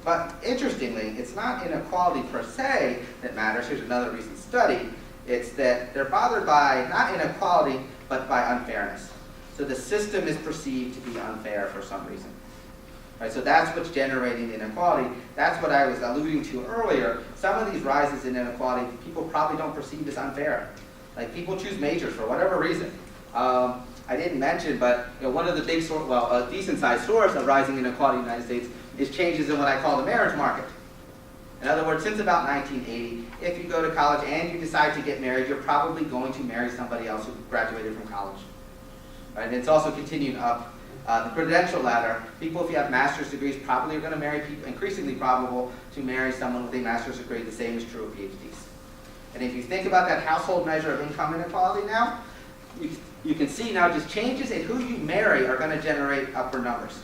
But interestingly, it's not inequality per se that matters. Here's another recent study. It's that they're bothered by not inequality, but by unfairness. So the system is perceived to be unfair for some reason. Right, so that's what's generating inequality. That's what I was alluding to earlier. Some of these rises in inequality, people probably don't perceive as unfair. Like people choose majors for whatever reason. I didn't mention, but one of the big, a decent-sized source of rising inequality in the United States is changes in what I call the marriage market. In other words, since about 1980, if you go to college and you decide to get married, you're probably going to marry somebody else who graduated from college. Right? And it's also continuing up the credential ladder. People, if you have master's degrees, probably are going to marry people, increasingly probable to marry someone with a master's degree. The same is true of PhDs. And if you think about that household measure of income inequality now, you can see now just changes in who you marry are going to generate upward numbers.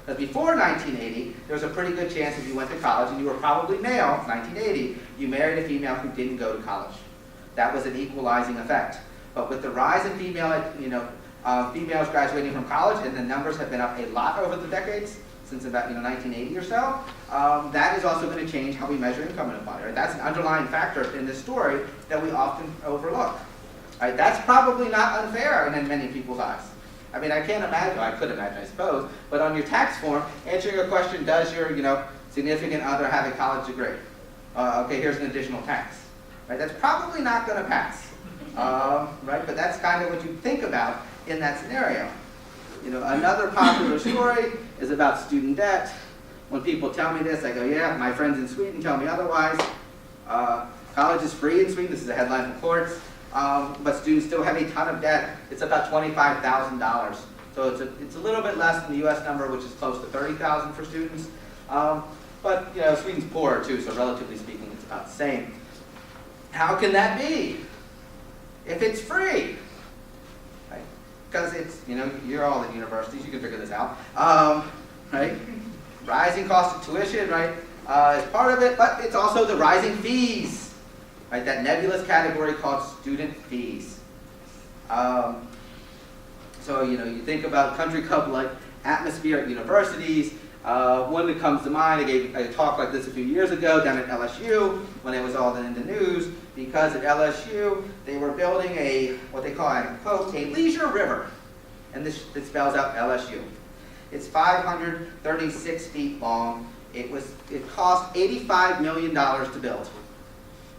Because before 1980, there was a pretty good chance if you went to college and you were probably male, 1980, you married a female who didn't go to college. That was an equalizing effect. But with the rise in females graduating from college, and the numbers have been up a lot over the decades, since about 1980 or so, that is also going to change how we measure income inequality. Right? That's an underlying factor in this story that we often overlook. Right? That's probably not unfair in many people's eyes. I mean, I can't imagine, I could imagine, I suppose, but on your tax form, answering a question, does your significant other have a college degree? Okay, here's an additional tax. Right? That's probably not going to pass. Right? But that's kind of what you think about in that scenario. Another popular story is about student debt. When people tell me this, I go, yeah, my friends in Sweden tell me otherwise. College is free in Sweden. This is a headline from Quartz. But students still have a ton of debt. It's about $25,000. So it's a little bit less than the U.S. number, which is close to $30,000 for students. But Sweden's poorer too, so relatively speaking, it's about the same. How can that be if it's free? Right? Because it's you're all at universities, you can figure this out. Right? Rising cost of tuition, right, is part of it, but it's also the rising fees. Right, that nebulous category called student fees. So you think about country club like atmosphere at universities. One that comes to mind, I gave a talk like this a few years ago down at LSU when it was all in the news, because at LSU they were building what they call, I quote, a leisure river. And this spells out LSU. It's 536 feet long. It cost $85 million to build.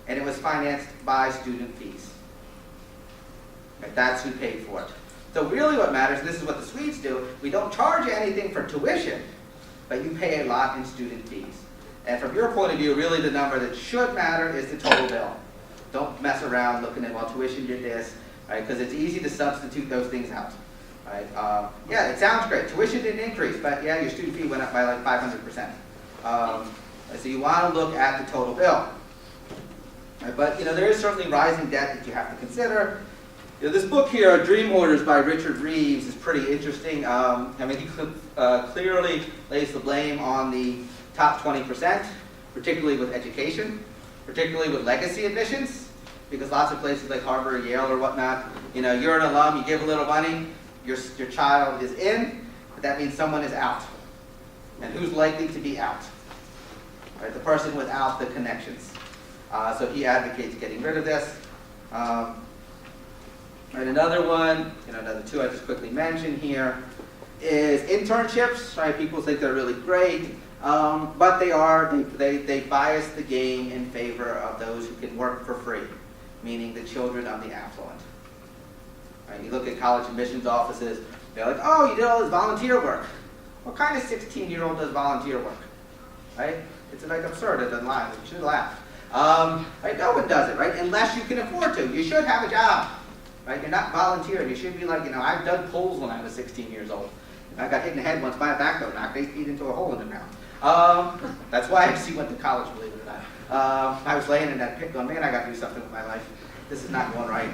And it was financed by student fees. Right, that's who paid for it. So really what matters, and this is what the Swedes do, we don't charge you anything for tuition, but you pay a lot in student fees. And from your point of view, really the number that should matter is the total bill. Don't mess around looking at, well, tuition did this, right? Because it's easy to substitute those things out. Right? Yeah, it sounds great. Tuition didn't increase, but yeah, your student fee went up by like 500%. So you want to look at the total bill. Right, but there is certainly rising debt that you have to consider. This book here, Dream Hoarders by Richard Reeves, is pretty interesting. He clearly lays the blame on the top 20%, particularly with education, particularly with legacy admissions, because lots of places like Harvard or Yale or whatnot, you're an alum, you give a little money, your child is in, but that means someone is out. And who's likely to be out? Right, the person without the connections. So he advocates getting rid of this. And another one, another two I just quickly mentioned here, is internships. Right, people think they're really great, but they bias the game in favor of those who can work for free, meaning the children of the affluent. Right, you look at college admissions offices, they're like, oh, you did all this volunteer work. What kind of 16-year-old does volunteer work? Right? It's like absurd. It doesn't lie. You should laugh. Right? No one does it, right? Unless you can afford to. You should have a job. right? You're not volunteering. You should be like, I dug poles when I was 16 years old. I got hit in the head once by a backhoe, knocked 8 feet into a hole in the ground. That's why I actually went to college, believe it or not. I was laying in that pit going, man, I got to do something with my life. This is not going right.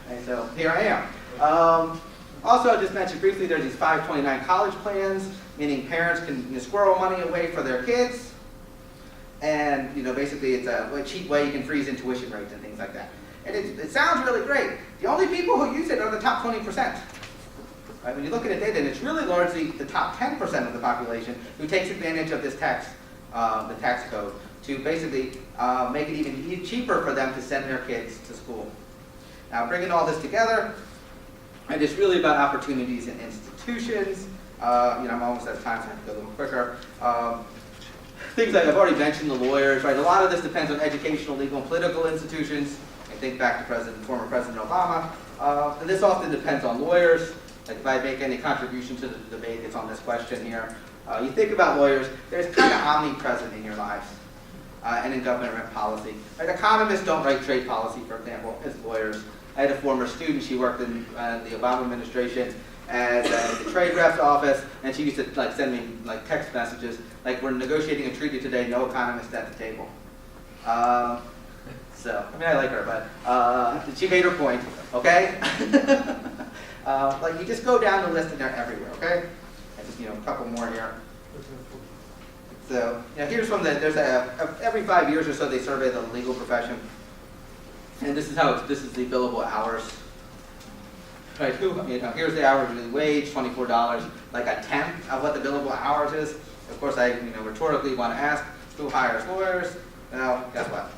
And so here I am. Also, I just mentioned briefly, there's these 529 college plans, meaning parents can squirrel money away for their kids. And basically it's a cheap way you can freeze in tuition rates and things like that. And it sounds really great. The only people who use it are the top 20%. Right? When you look at the data, and it's really largely the top 10% of the population who takes advantage of this tax, the tax code, to basically make it even cheaper for them to send their kids to school. Now, bringing all this together, and it's really about opportunities in institutions. I'm almost out of time, so I have to go a little quicker. Things like I've already mentioned, the lawyers, right? A lot of this depends on educational, legal, and political institutions. I think back to former President Obama. And this often depends on lawyers. Like if I make any contribution to the debate, it's on this question here. You think about lawyers, there's kind of omnipresent in your lives and in government policy. Right? Economists don't write trade policy, for example, as lawyers. I had a former student, she worked in the Obama administration as the trade rep's office, and she used to send me text messages, like, we're negotiating a treaty today, no economist at the table. So, I mean, I like her, but she made her point, okay? You just go down the list and they're everywhere, okay? And just, a couple more here. So, here's from there's every 5 years or so they survey the legal profession. And this is the billable hours. Right, here's the hourly wage, $24, like a tenth of what the billable hours is. Of course, I rhetorically want to ask, who hires lawyers? Well, guess what?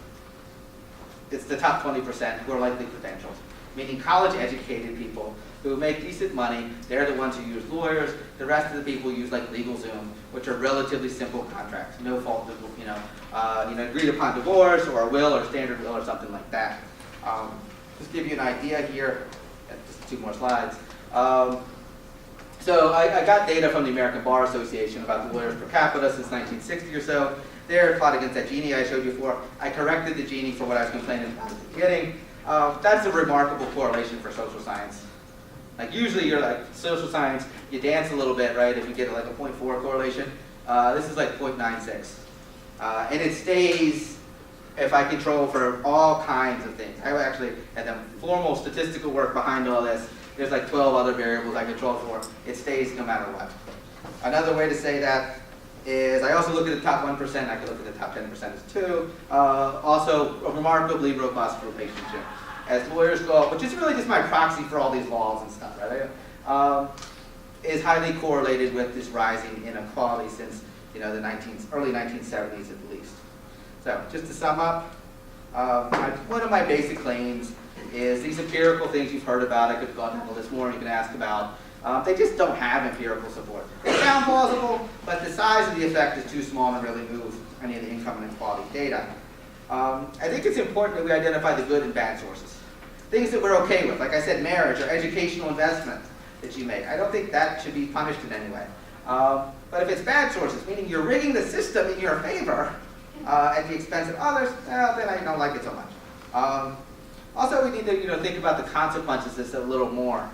It's the top 20% who are likely credentialed, meaning college-educated people who make decent money. They're the ones who use lawyers. The rest of the people use LegalZoom, which are relatively simple contracts, no fault, agreed upon divorce or a will or standard will or something like that. Just give you an idea here. Just 2 more slides. So I got data from the American Bar Association about the lawyers per capita since 1960 or so. They're plotted against that Gini I showed you before. I corrected the Gini for what I was complaining about at the beginning. That's a remarkable correlation for social science. Usually you're social science, you dance a little bit, right, if you get a 0.4 correlation. This is 0.96. And it stays if I control for all kinds of things. I actually had the formal statistical work behind all this. There's 12 other variables I control for. It stays no matter what. Another way to say that is I also look at the top 1%. I can look at the top 10% as too. Also, a remarkably robust relationship. As lawyers go up, which is really just my proxy for all these laws and stuff, right? Is highly correlated with this rising inequality since the early 1970s at least. So just to sum up, one of my basic claims is these empirical things you've heard about. I could have gone into this more and you can ask about. They just don't have empirical support. They sound plausible, but the size of the effect is too small to really move any of the income inequality data. I think it's important that we identify the good and bad sources. Things that we're okay with, like I said, marriage or educational investment that you make. I don't think that should be punished in any way. But if it's bad sources, meaning you're rigging the system in your favor at the expense of others, well, then I don't like it so much. Also, we need to think about the consequences of this a little more.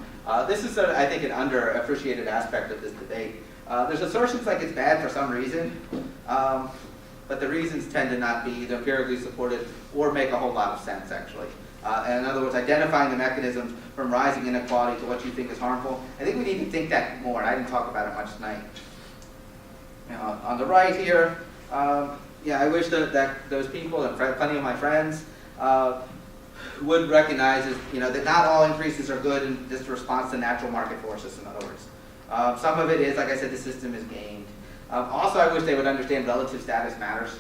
This is, I think, an underappreciated aspect of this debate. There's assertions like it's bad for some reason, but the reasons tend to not be either empirically supported or make a whole lot of sense, actually. And in other words, identifying the mechanisms from rising inequality to what you think is harmful. I think we need to think that more. I didn't talk about it much tonight. On the right here, I wish that those people and plenty of my friends would recognize that not all increases are good in just response to natural market forces, in other words. Some of it is, like I said, the system is gamed. Also, I wish they would understand relative status matters.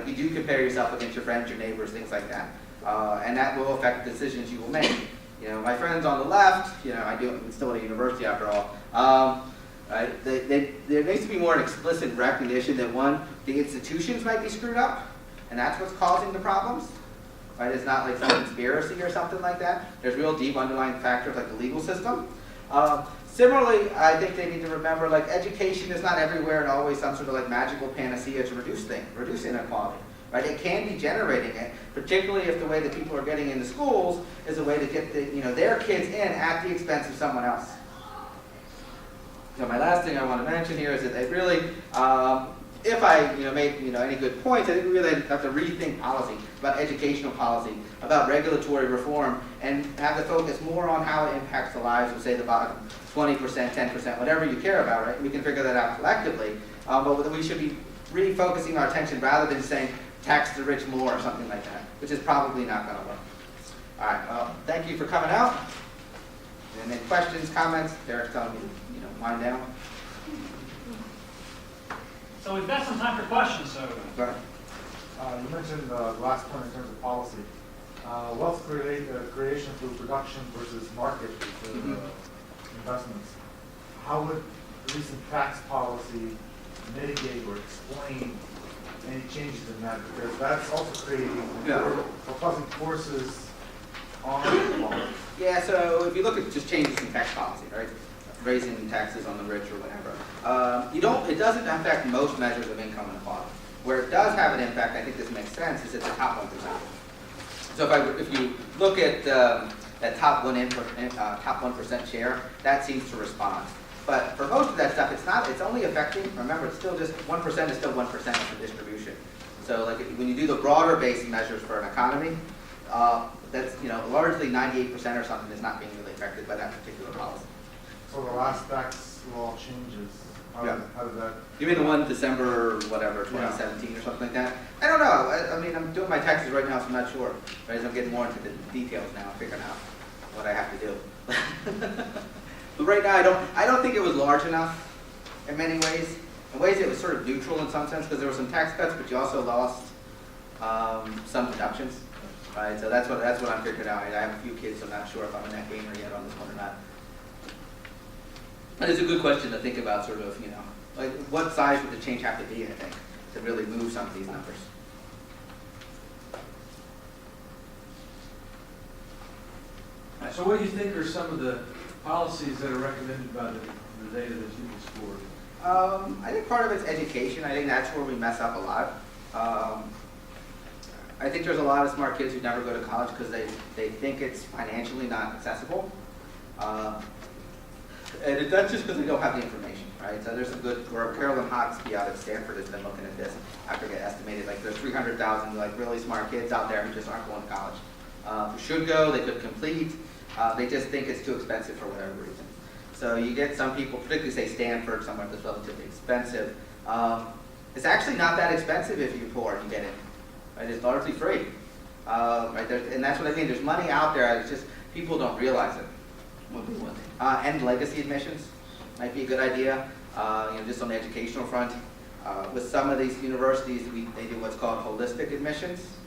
You do compare yourself against your friends, your neighbors, things like that. And that will affect the decisions you will make. My friends on the left, I'm still at a university after all, there needs to be more an explicit recognition that the institutions might be screwed up, and that's what's causing the problems. Right? It's not like some conspiracy or something like that. There's real deep underlying factors like the legal system. Similarly, I think they need to remember education is not everywhere and always some sort of magical panacea to reduce inequality. right? It can be generating it, particularly if the way that people are getting into schools is a way to get their kids in at the expense of someone else. So my last thing I want to mention here is that they really, if I make any good points, I think we really have to rethink policy, about educational policy, about regulatory reform, and have the focus more on how it impacts the lives of, say, the bottom 20%, 10%, whatever you care about, right? We can figure that out collectively, but we should be really focusing our attention rather than saying tax the rich more or something like that, which is probably not going to work. All right, well, thank you for coming out. And then questions, comments? Derek's telling me to wind down. So we've got some time for questions, so. Go ahead. You mentioned the last point in terms of policy. Wealth creation through production versus market investments. How would recent tax policy mitigate or explain any changes in that? Because that's also creating or causing forces on equality. Yeah, so if you look at just changes in tax policy, right? Raising taxes on the rich or whatever. It doesn't affect most measures of income inequality. Where it does have an impact, I think this makes sense, is at the top 1%. So if you look at that top 1% share, that seems to respond. But for most of that stuff, it's only affecting, remember, it's still just 1% is still 1% of the distribution. So like when you do the broader based measures for an economy, that's largely 98% or something is not being really affected by that particular policy. So the last tax law changes. How did that? You mean the one December, whatever, 2017 or something like that? I don't know. I mean, I'm doing my taxes right now, so I'm not sure. Right? I'm getting more into the details now, figuring out what I have to do. But right now, I don't think it was large enough in many ways. In ways, it was sort of neutral in some sense because there were some tax cuts, but you also lost some deductions. Right? So that's what I'm figuring out. I have a few kids, so I'm not sure if I'm a net gainer yet on this one or not. But it's a good question to think about, sort of, like what size would the change have to be, I think, to really move some of these numbers. So what do you think are some of the policies that are recommended by the data that you scored? I think part of it's education. I think that's where we mess up a lot. I think there's a lot of smart kids who never go to college because they think it's financially not accessible. And that's just because they don't have the information, right? So there's some good work. Carolyn Hoxby out at Stanford has been looking at this. I forget, estimated, like there's 300,000 like really smart kids out there who just aren't going to college. Who should go, they could complete. They just think it's too expensive for whatever reason. So you get some people, particularly say Stanford, somewhere that's relatively expensive. It's actually not that expensive if you're poor and you get in. Right? It's largely free. Right? And that's what I mean. There's money out there. It's just people don't realize it. End legacy admissions might be a good idea, just on the educational front. With some of these universities, they do what's called holistic admissions.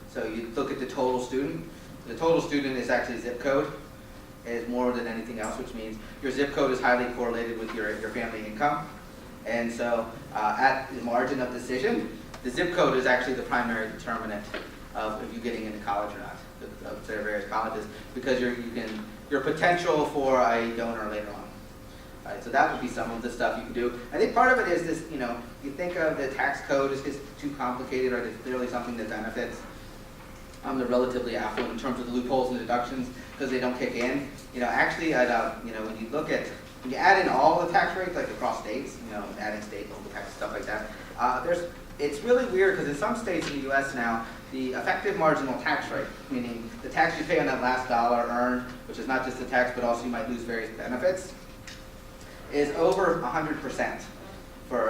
So you look at the total student. The total student is actually zip code, is more than anything else, which means your zip code is highly correlated with your family income. And so at the margin of decision, the zip code is actually the primary determinant of if you're getting into college or not, of their various colleges, because your potential for a donor later on. All right, so that would be some of the stuff you can do. I think part of it is this, you think of the tax code as just too complicated, right? It's clearly something that benefits the relatively affluent in terms of the loopholes and deductions because they don't kick in. Actually, when you add in all the tax rates, like across states, adding state, local tax, stuff like that, it's really weird because in some states in the U.S. now, the effective marginal tax rate, meaning the tax you pay on that last dollar earned, which is not just the tax, but also you might lose various benefits, is over 100%.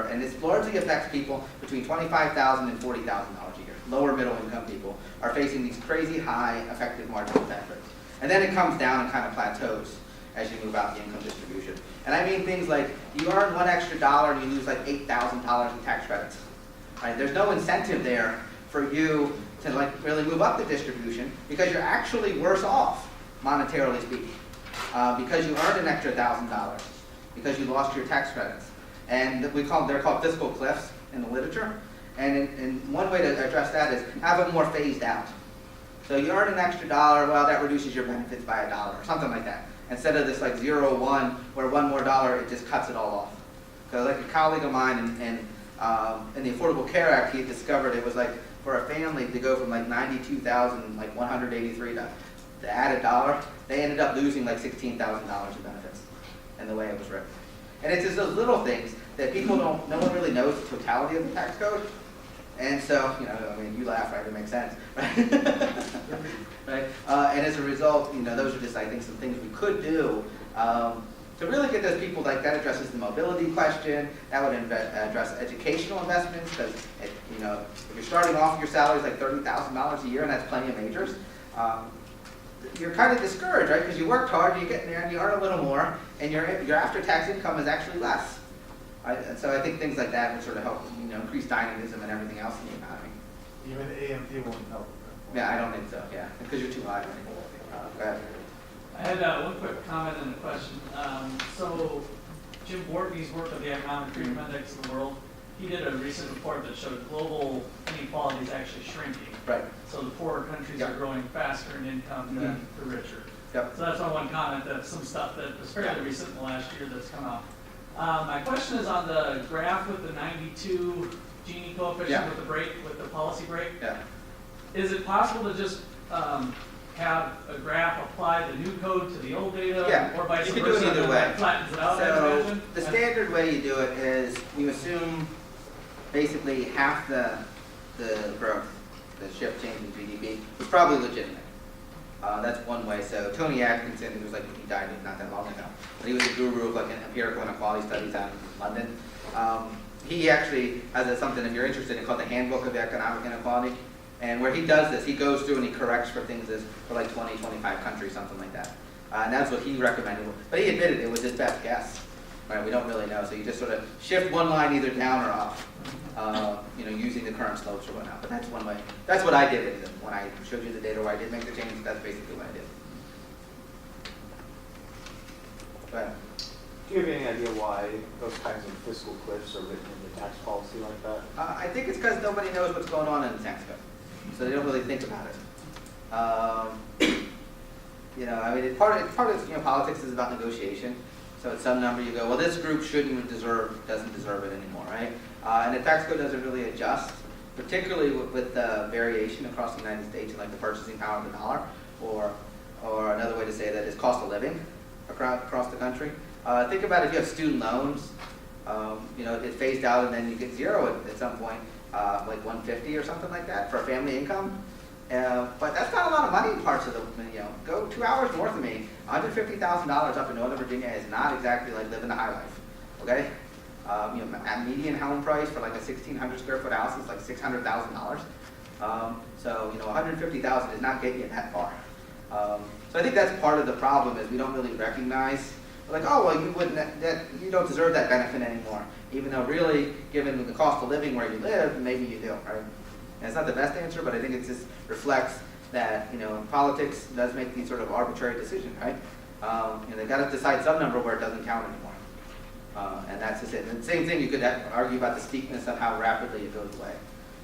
And this largely affects people between $25,000 and $40,000 a year. Lower middle income people are facing these crazy high effective marginal tax rates. And then it comes down and kind of plateaus as you move out the income distribution. And I mean things like you earn one extra dollar and you lose like $8,000 in tax credits. Right? There's no incentive there for you to really move up the distribution because you're actually worse off, monetarily speaking, because you earned an extra $1,000, because you lost your tax credits. And they're called fiscal cliffs in the literature. And one way to address that is have it more phased out. So you earn an extra dollar, well, that reduces your benefits by $1 or something like that. Instead of this 0, 1, where one more dollar, it just cuts it all off. So like a colleague of mine in In the Affordable Care Act, he discovered it was like for a family to go from like 92,000, like 183 to add $1, they ended up losing like $16,000 in benefits in the way it was written. And it's just those little things that people don't, no one really knows the totality of the tax code. And so, you know, I mean, you laugh, right? It makes sense, right? Right? And as a result, you know, those are just, I think, some things we could do to really get those people, like that addresses the mobility question, that would address educational investments, because, you know, if you're starting off, your salary is like $30,000 a year, and that's plenty of majors, you're kind of discouraged, right? Because you worked hard, you get there, and you earn a little more, and your after-tax income is actually less. Right? And so I think things like that would sort of help, you know, increase dynamism and everything else in the economy. Even AMT won't help. Yeah, I don't think so, yeah, because you're too high. Go ahead. I had one quick comment and a question. So Jim Bortney's work of the Economic Freedom Index of the world, he did a recent report that showed global inequality is actually shrinking. Right. So the poorer countries Yep. are growing faster in income than the richer. Yep. So that's my one comment. That's some stuff that was fairly recent in the last year that's come out. My question is on the graph with the 92 Gini coefficient Yeah. with the break, with the policy break. Yeah. Is it possible to just have a graph apply the new code to the old data, Yeah, or vice you versa? could do it either and way. that flattens it out, I So imagine? the standard way you do it is you assume basically half the growth, the shift change in GDP was probably legitimate. That's one way. So Tony Atkinson, who was like, he died not that long ago, but he was a guru of like an empirical inequality studies out in London. He actually has something, if you're interested in, called the Handbook of Economic Inequality. And where he does this, he goes through and he corrects for things for like 20, 25 countries, something like that. And that's what he recommended. But he admitted it was his best guess. Right? We don't really know. So you just sort of shift one line either down or up, you know, using the current slopes or whatnot. But that's one way. That's what I did when I showed you the data where I did make the change. That's basically what I did. Go ahead. Do you have any idea why those kinds of fiscal cliffs are written in the tax policy like that? I think it's because nobody knows what's going on in the tax code. So they don't really think about it. You know, I mean, part of you know, politics is about negotiation. So at some number you go, well, this group doesn't deserve it anymore, right? And the tax code doesn't really adjust, particularly with the variation across the United States and like the purchasing power of the dollar, or another way to say that is cost of living across the country. Think about if you have student loans, you know, it's phased out and then you get zero at some point. Like 150 or something like that for a family income. But that's not a lot of money in parts of the, you know, go 2 hours north of me, $150,000 up in Northern Virginia is not exactly like living the high life, okay? You know, at median home price for like a 1,600 square foot house is like $600,000. So, you know, $150,000 is not getting you that far. So I think that's part of the problem is we don't really recognize, like, oh, well, you don't deserve that benefit anymore. Even though really, given the cost of living where you live, maybe you do, right? And it's not the best answer, but I think it just reflects that, you know, politics does make these sort of arbitrary decisions, right? You know, they've got to decide some number where it doesn't count anymore. And that's just it. And the same thing, you could argue about the steepness of how rapidly it goes away.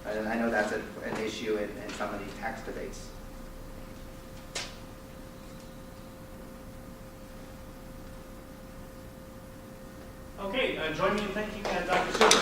Right? And I know that's an issue in some of these tax debates. Okay, join me in thanking Dr. Silver.